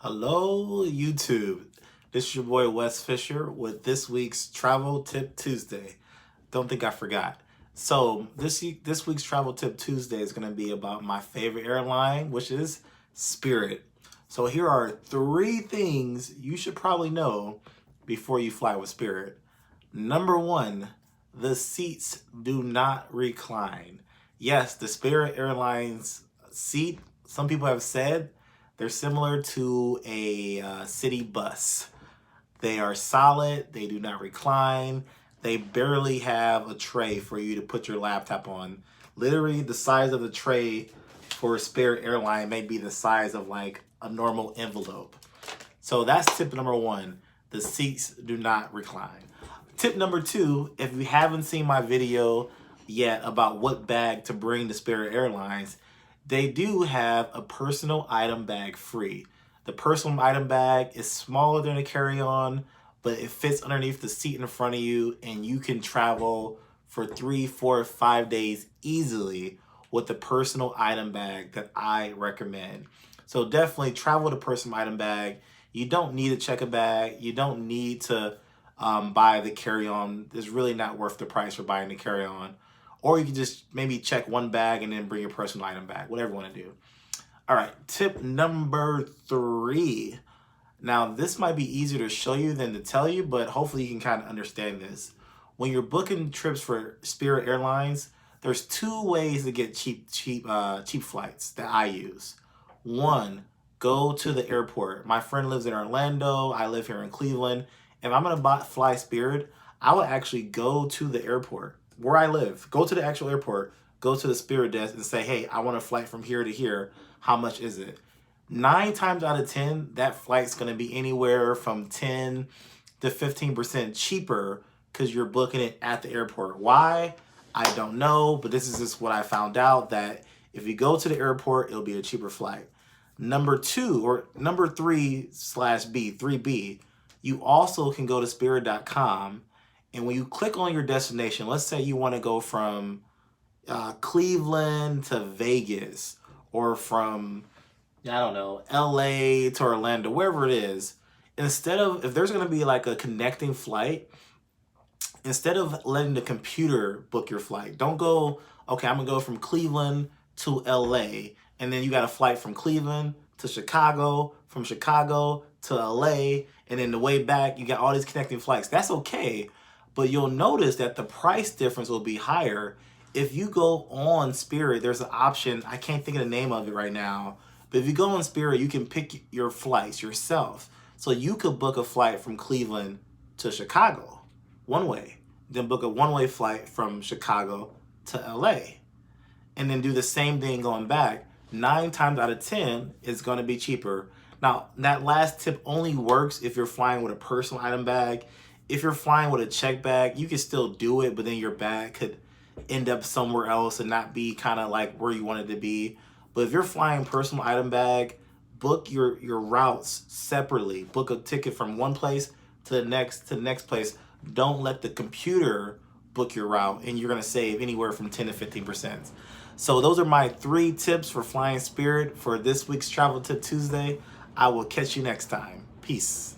Hello, YouTube. This is your boy Wes Fisher with this week's Travel Tip Tuesday. Don't think I forgot. So this week's Travel Tip Tuesday is going to be about my favorite airline, which is Spirit. So here are 3 things you should probably know before you fly with Spirit. Number 1, the seats do not recline. Yes, the Spirit Airlines seat, some people have said, they're similar to a city bus. They are solid, they do not recline, they barely have a tray for you to put your laptop on. Literally, the size of the tray for a Spirit airline may be the size of like a normal envelope. So that's tip number 1, the seats do not recline. Tip number 2, if you haven't seen my video yet about what bag to bring to Spirit Airlines, they do have a personal item bag free. The personal item bag is smaller than a carry-on, but it fits underneath the seat in front of you, and you can travel for 3, 4, 5 days easily with the personal item bag that I recommend. So definitely travel with a personal item bag. You don't need to check a bag. You don't need to buy the carry-on. It's really not worth the price for buying the carry-on. Or you can just maybe check one bag and then bring your personal item bag, whatever you want to do. All right, tip number 3. Now, this might be easier to show you than to tell you, but hopefully you can kind of understand this. When you're booking trips for Spirit Airlines, there's 2 ways to get cheap flights that I use. 1, go to the airport. My friend lives in Orlando. I live here in Cleveland. If I'm going to fly Spirit, I will actually go to the airport where I live, go to the actual airport, go to the Spirit desk and say, hey, I want a flight from here to here. How much is it? 9 times out of 10, that flight's going to be anywhere from 10 to 15% cheaper because you're booking it at the airport. Why? I don't know, but this is just what I found out, that if you go to the airport, it'll be a cheaper flight. Number 2, or number 3/B, 3B, you also can go to spirit.com. And when you click on your destination, let's say you want to go from Cleveland to Vegas, or from, I don't know, LA to Orlando, wherever it is, instead of, if there's going to be like a connecting flight, instead of letting the computer book your flight, don't go, okay, I'm going to go from Cleveland to LA, and then you got a flight from Cleveland to Chicago, from Chicago to LA, and then the way back, you got all these connecting flights. That's okay. But you'll notice that the price difference will be higher. If you go on Spirit, there's an option, I can't think of the name of it right now, but if you go on Spirit, you can pick your flights yourself. So you could book a flight from Cleveland to Chicago, one way, then book a one-way flight from Chicago to LA, and then do the same thing going back. 9 times out of 10, it's going to be cheaper. Now, that last tip only works if you're flying with a personal item bag. If you're flying with a check bag, you can still do it, but then your bag could end up somewhere else and not be kind of like where you want it to be. But if you're flying personal item bag, book your routes separately. Book a ticket from one place to the next place. Don't let the computer book your route, and you're going to save anywhere from 10 to 15%. So those are my 3 tips for flying Spirit for this week's Travel Tip Tuesday. I will catch you next time. Peace.